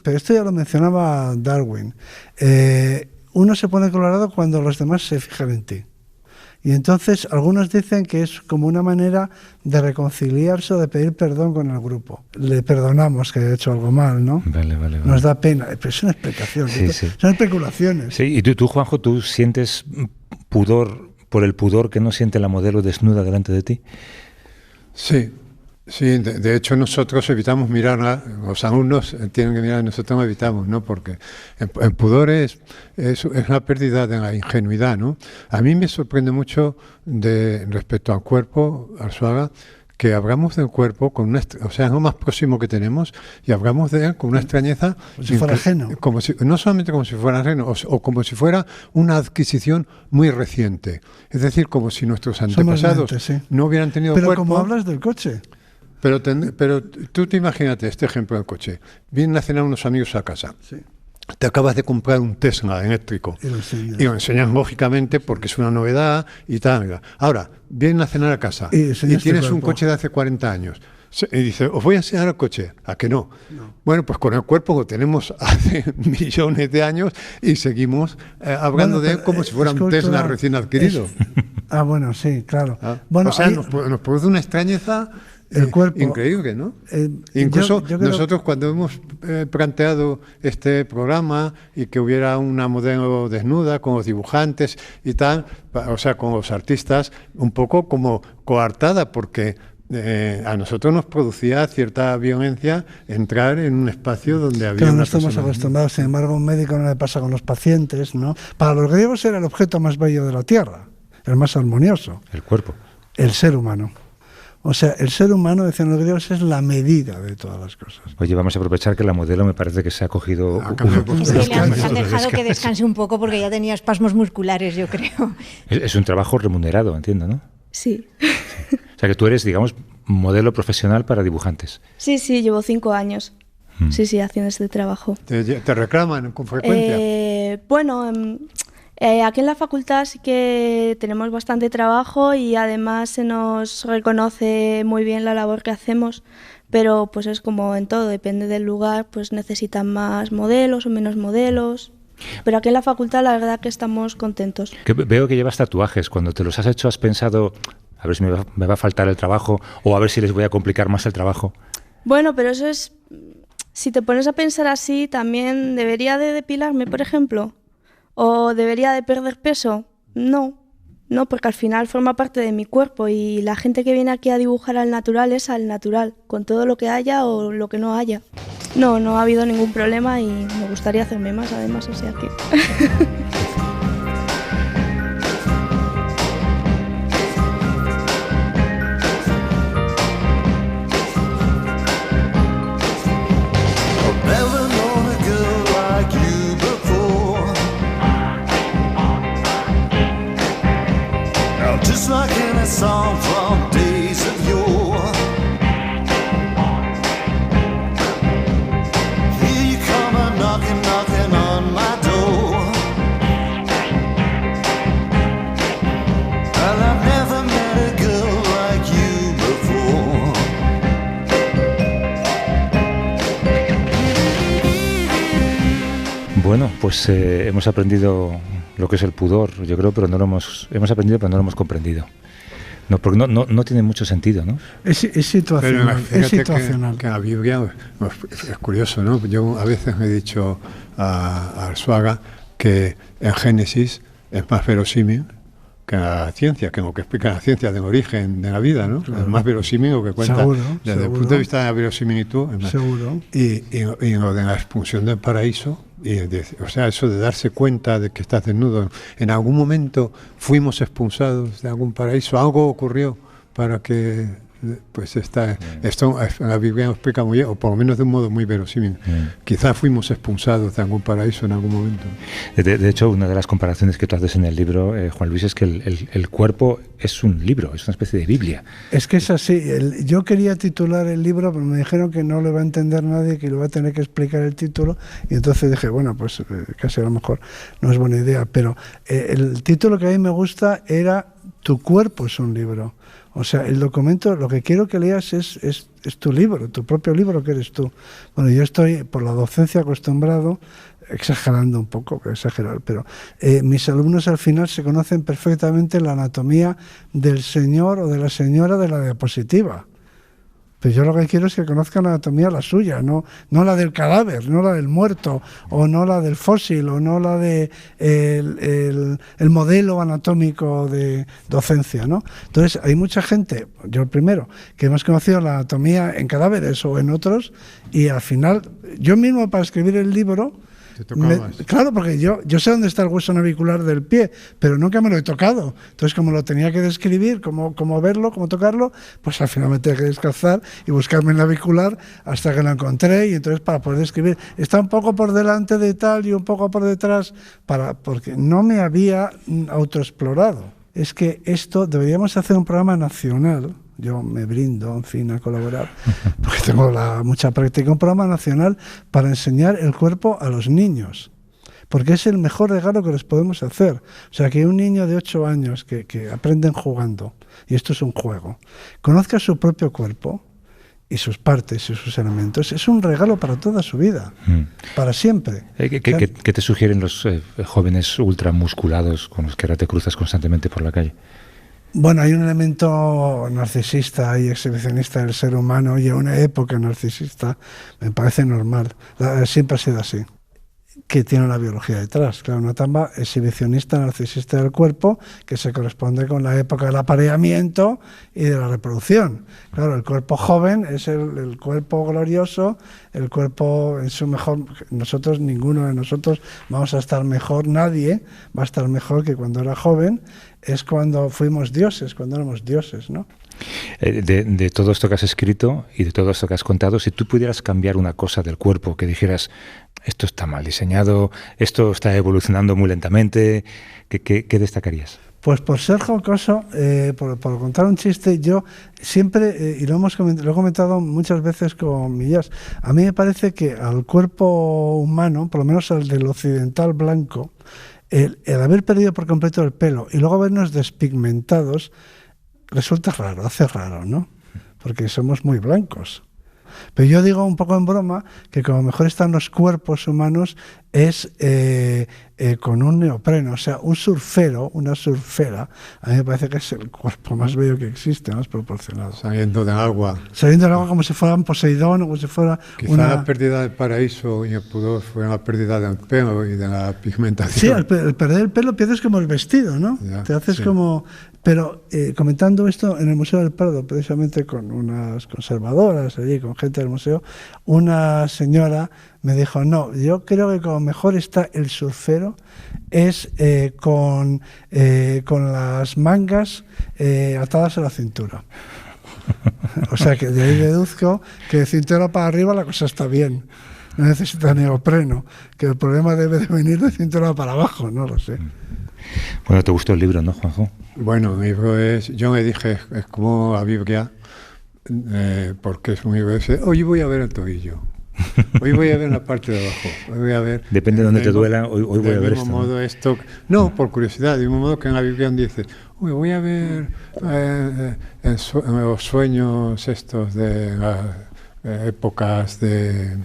pero esto ya lo mencionaba Darwin. Uno se pone colorado cuando los demás se fijan en ti. Y entonces algunos dicen que es como una manera de reconciliarse o de pedir perdón con el grupo. Le perdonamos que haya hecho algo mal, ¿no? Vale. Nos da pena. Pero es una explicación. Sí. Son especulaciones. Sí, y tú, Juanjo, ¿tú sientes pudor por el pudor que no siente la modelo desnuda delante de ti? Sí. De hecho nosotros evitamos mirarla, los alumnos tienen que mirar, nosotros no evitamos, ¿no? Porque el pudor es una pérdida de la ingenuidad, ¿no? A mí me sorprende mucho respecto al cuerpo, Arzuaga, que hablamos del cuerpo con es lo más próximo que tenemos, y hablamos de él con una extrañeza, como si fuera ajeno, no solamente como si fuera ajeno, o como si fuera una adquisición muy reciente, es decir, como si nuestros antepasados no hubieran tenido cuerpo. Pero como hablas del coche. Pero tú te imagínate este ejemplo del coche. Vienen a cenar unos amigos a casa. Sí. Te acabas de comprar un Tesla eléctrico y lo enseñas lógicamente porque es una novedad y tal. Ahora, vienen a cenar a casa y tienes un coche de hace 40 años. Y dices, os voy a enseñar el coche. ¿A que no? Bueno, pues con el cuerpo lo tenemos hace millones de años y seguimos hablando de él como si fuera un Tesla recién adquirido. Bueno, sí, claro. Bueno, nos produce una extrañeza... El cuerpo. Increíble, ¿no? Incluso nosotros cuando hemos planteado este programa y que hubiera una modelo desnuda con los dibujantes y tal, o sea, con los artistas, un poco como coartada, porque a nosotros nos producía cierta violencia entrar en un espacio donde había no estamos acostumbrados. Sin embargo, un médico no le pasa con los pacientes, ¿no? Para los griegos era el objeto más bello de la tierra, el más armonioso. El cuerpo. El ser humano. O sea, el ser humano, decían los griegos, es la medida de todas las cosas. Oye, vamos a aprovechar que la modelo me parece que se ha cogido... Le han dejado que descanse un poco porque ya tenía espasmos musculares, yo creo. Es un trabajo remunerado, entiendo, ¿no? Sí. O sea, que tú eres, digamos, modelo profesional para dibujantes. Sí, llevo 5 años. Sí, haciendo este trabajo. ¿Te reclaman con frecuencia? Aquí en la facultad sí que tenemos bastante trabajo y además se nos reconoce muy bien la labor que hacemos, pero pues es como en todo, depende del lugar, pues necesitan más modelos o menos modelos. Pero aquí en la facultad la verdad que estamos contentos. Veo que llevas tatuajes. Cuando te los has hecho, ¿has pensado a ver si me va a faltar el trabajo o a ver si les voy a complicar más el trabajo? Bueno, pero eso es... Si te pones a pensar así, también debería de depilarme, por ejemplo. ¿O debería de perder peso? No, porque al final forma parte de mi cuerpo y la gente que viene aquí a dibujar al natural es al natural, con todo lo que haya o lo que no haya. No ha habido ningún problema y me gustaría hacerme más, además, o sea que... Just like in a song from days of yore. Here you come a knocking, knocking on my door. Well, I've never met a girl like you before. Bueno, pues hemos aprendido lo que es el pudor, yo creo, pero no lo hemos aprendido, pero no lo hemos comprendido. No, porque no tiene mucho sentido, ¿no? Es situacional. Pero es situacional. Que la Biblia es curioso, ¿no? Yo a veces me he dicho a Arzuaga que en Génesis es más verosímil que la ciencia, que lo que explica la ciencia del origen de la vida, ¿no? Claro. Es más verosímil lo que cuenta. Desde el punto de vista de la verosimilitud. Seguro. Y lo de la expulsión del paraíso. O sea, eso de darse cuenta de que estás desnudo. En algún momento fuimos expulsados de algún paraíso, algo ocurrió para que pues esto la Biblia lo explica muy bien, o por lo menos de un modo muy verosímil. Quizás fuimos expulsados de algún paraíso en algún momento. De hecho, una de las comparaciones que tú haces en el libro, Juan Luis, es que el cuerpo es un libro, es una especie de Biblia. Es que es así. Yo quería titular el libro, pero me dijeron que no le va a entender nadie, que le va a tener que explicar el título, y entonces dije, bueno, pues casi a lo mejor no es buena idea, pero el título que a mí me gusta era Tu cuerpo es un libro. O sea, el documento, lo que quiero que leas es tu libro, tu propio libro que eres tú. Bueno, yo estoy, por la docencia, acostumbrado, exagerando un poco, pero mis alumnos al final se conocen perfectamente la anatomía del señor o de la señora de la diapositiva. Pero yo lo que quiero es que conozcan la anatomía la suya, no la del cadáver, no la del muerto, o no la del fósil, o no la de el modelo anatómico de docencia, ¿no? Entonces hay mucha gente, yo el primero, que hemos conocido la anatomía en cadáveres o en otros, y al final, yo mismo para escribir el libro, claro, porque yo sé dónde está el hueso navicular del pie, pero nunca me lo he tocado. Entonces, como lo tenía que describir, como verlo, como tocarlo, pues al final me tenía que descalzar y buscarme el navicular hasta que lo encontré, y entonces para poder escribir. Está un poco por delante de tal y un poco por detrás, porque no me había autoexplorado. Es que esto, deberíamos hacer un programa nacional. Yo me brindo, en fin, a colaborar, porque tengo mucha práctica. Un programa nacional para enseñar el cuerpo a los niños, porque es el mejor regalo que les podemos hacer. O sea, que un niño de 8 años que aprenden jugando, y esto es un juego, conozca su propio cuerpo y sus partes y sus elementos, es un regalo para toda su vida, para siempre. ¿Qué te sugieren los jóvenes ultramusculados con los que ahora te cruzas constantemente por la calle? Bueno, hay un elemento narcisista y exhibicionista del ser humano, y a una época narcisista, me parece normal, siempre ha sido así, que tiene una biología detrás. Claro, una etapa exhibicionista, narcisista del cuerpo, que se corresponde con la época del apareamiento y de la reproducción. Claro, el cuerpo joven es el cuerpo glorioso, el cuerpo en su mejor... Ninguno de nosotros vamos a estar mejor, nadie va a estar mejor que cuando era joven. Es cuando fuimos dioses, cuando éramos dioses, ¿no? De todo esto que has escrito y de todo esto que has contado, si tú pudieras cambiar una cosa del cuerpo, que dijeras, esto está mal diseñado, esto está evolucionando muy lentamente, ¿qué destacarías? Pues por ser jocoso, por contar un chiste, yo siempre, y lo he comentado muchas veces con Millás, a mí me parece que al cuerpo humano, por lo menos al del occidental blanco, el haber perdido por completo el pelo y luego vernos despigmentados resulta raro, hace raro, ¿no? Porque somos muy blancos. Pero yo digo un poco en broma que como mejor están los cuerpos humanos, es con un neopreno, o sea, un surfero, una surfera, a mí me parece que es el cuerpo más bello que existe, más proporcionado. Saliendo del agua. Saliendo del agua como si fuera un Poseidón, o como si fuera Quizá la pérdida del paraíso y el pudor fue una pérdida del pelo y de la pigmentación. Sí, el perder el pelo pierdes como el vestido, ¿no? Ya, te haces sí. como... Pero comentando esto en el Museo del Prado, precisamente con unas conservadoras allí, con gente del museo, una señora me dijo, no, yo creo que como mejor está el surfero es con las mangas atadas a la cintura. O sea que de ahí deduzco que de cintura para arriba la cosa está bien. No necesita neopreno, que el problema debe de venir de cintura para abajo, no lo sé. Bueno, ¿te gustó el libro, no, Juanjo? Bueno, el libro es, yo me dije, es como la Biblia, porque es un libro ese, hoy voy a ver el tobillo, hoy voy a ver la parte de abajo, hoy voy a ver... Depende de dónde te duela, hoy voy a ver esto. Modo esto. No, por curiosidad, de un modo que en la Biblia dice, uy, voy a ver los sueños estos de las épocas de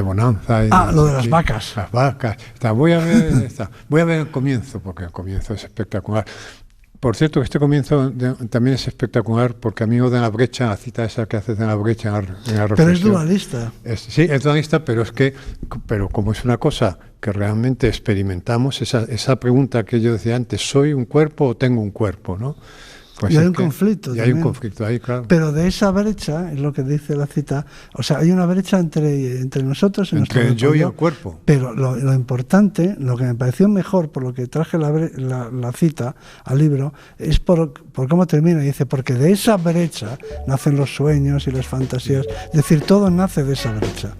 bonanza. Lo de las vacas. Las vacas. Voy a ver el comienzo, porque el comienzo es espectacular. Por cierto, este comienzo también es espectacular, porque amigo de la brecha, la cita esa que haces de la brecha en la reflexión. Pero es dualista. Sí, es dualista, pero como es una cosa que realmente experimentamos, esa pregunta que yo decía antes, ¿soy un cuerpo o tengo un cuerpo? ¿no? Pues y hay un conflicto. Y hay un conflicto ahí, claro. Pero de esa brecha, es lo que dice la cita, o sea, hay una brecha entre nosotros y entre el yo y el cuerpo. Pero lo importante, lo que me pareció mejor, por lo que traje la cita al libro, es por cómo termina. Dice, porque de esa brecha nacen los sueños y las fantasías. Es decir, todo nace de esa brecha.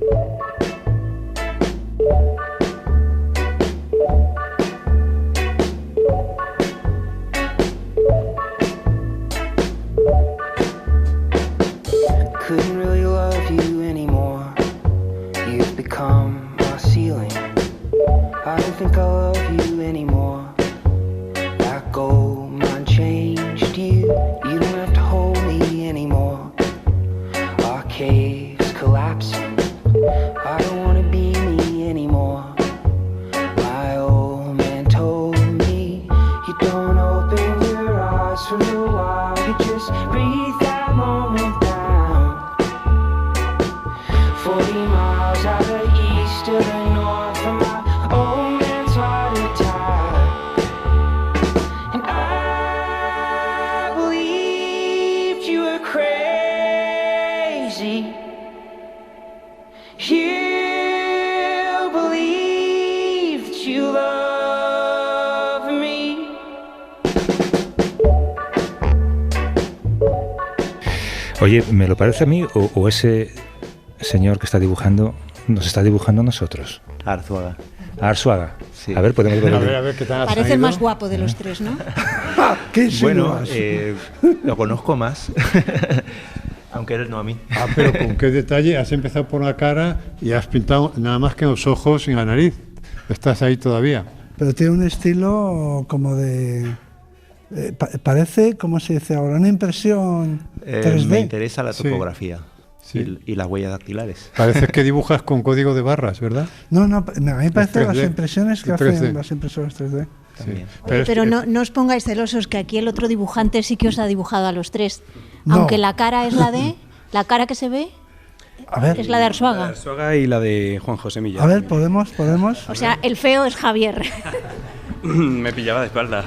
Couldn't really love you anymore. You've become my ceiling. I don't think I love you anymore. That gold mine changed you. You don't have to hold me anymore. Our caves collapsing. I don't wanna be me anymore. My old man told me you don't open your eyes for a while. You just breathe that moment down. 40 miles out of east of the north from my old man's heart attack. And I believed you were crazy. You believed you loved me. Oye, ¿me lo parece a mí o ese señor que está dibujando nos está dibujando a nosotros? Arzuaga. A Arzuaga. Sí. A ver, podemos ver. A ver, ¿qué tal ha Parece el salido? más guapo de los tres, ¿no? ¿Qué Bueno, insinúas? lo conozco más, aunque él no a mí. Pero con qué detalle, has empezado por la cara y has pintado nada más que los ojos y la nariz. Estás ahí todavía. Pero tiene un estilo como de... parece, ¿cómo se dice ahora? Una impresión 3D. Me interesa la Sí. topografía Sí. y las huellas dactilares. Parece que dibujas con código de barras, ¿verdad? No, a mí me parece 3D. las impresiones que 3D. hacen las impresoras 3D. También. Pero no os pongáis celosos, que aquí el otro dibujante sí que os ha dibujado a los tres. No. Aunque la cara es la cara que se ve A ver, es la de Arzuaga. Arzuaga y la de Juan José Millán. a ver, podemos. O sea, el feo es Javier. Me pillaba de espalda.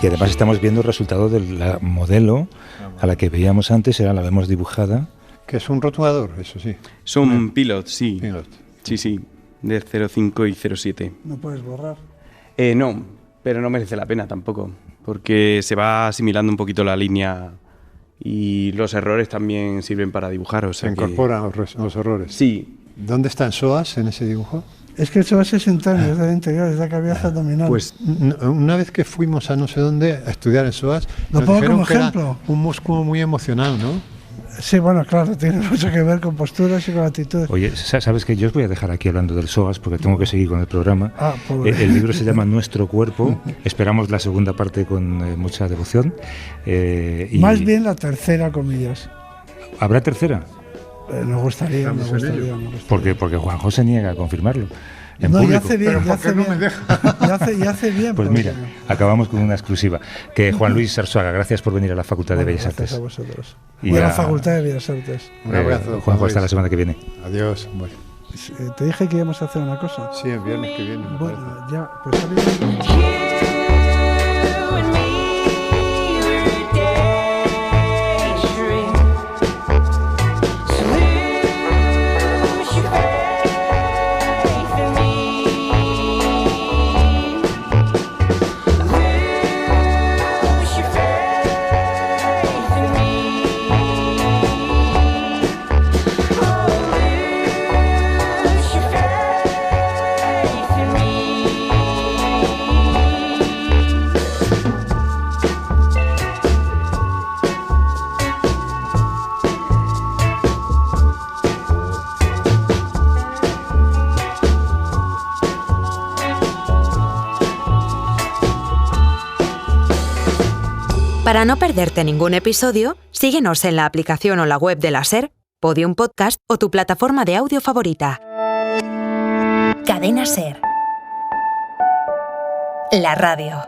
Y además estamos viendo el resultado de la modelo a la que veíamos antes, ahora la vemos dibujada. Que es un rotulador, eso sí. Son Pilot, sí. Pilot. Sí, de 05 y 07. No puedes borrar. No, pero no merece la pena tampoco, porque se va asimilando un poquito la línea y los errores también sirven para dibujar. O Se sea que- incorporan los errores. Sí, ¿Dónde están SOAS en ese dibujo? Es que eso es interno, es del interior, es la cabeza abdominal. pues Una vez que fuimos a no sé dónde a estudiar en SOAS, Lo nos pongo dijeron como que era ejemplo. un músculo muy emocional, ¿no? Sí, bueno, claro, tiene mucho que ver con posturas y con actitudes. Oye, ¿sabes qué? Yo os voy a dejar aquí hablando del SOAS porque tengo que seguir con el programa. Pobre. El libro se llama Nuestro Cuerpo. Esperamos la segunda parte con mucha devoción. Y Más bien la tercera, comillas. ¿Habrá tercera? Nos gustaría. Porque Juanjo se niega a confirmarlo. En no, público. ya hace bien, Pero ya ¿por qué hace no bien. me deja? Ya hace bien. Pues porque- mira, acabamos con una exclusiva. Que Juan Luis Arzuaga, gracias por venir a la Facultad de Bueno, Bellas gracias Artes. a vosotros. Y Buena a- Facultad de Bellas Artes. Un abrazo, Juan Juanjo, hasta Luis. la semana que viene. Adiós. Bueno, Te dije que íbamos a hacer una cosa. sí, el viernes que viene. me parece. Bueno, ya, pues ha habido- You and me were daydream. So lose your faith in me. Lose your faith in me. Oh, lose your faith in me. Para no perderte ningún episodio, síguenos en la aplicación o la web de la SER, Podium Podcast o tu plataforma de audio favorita. Cadena SER. La radio.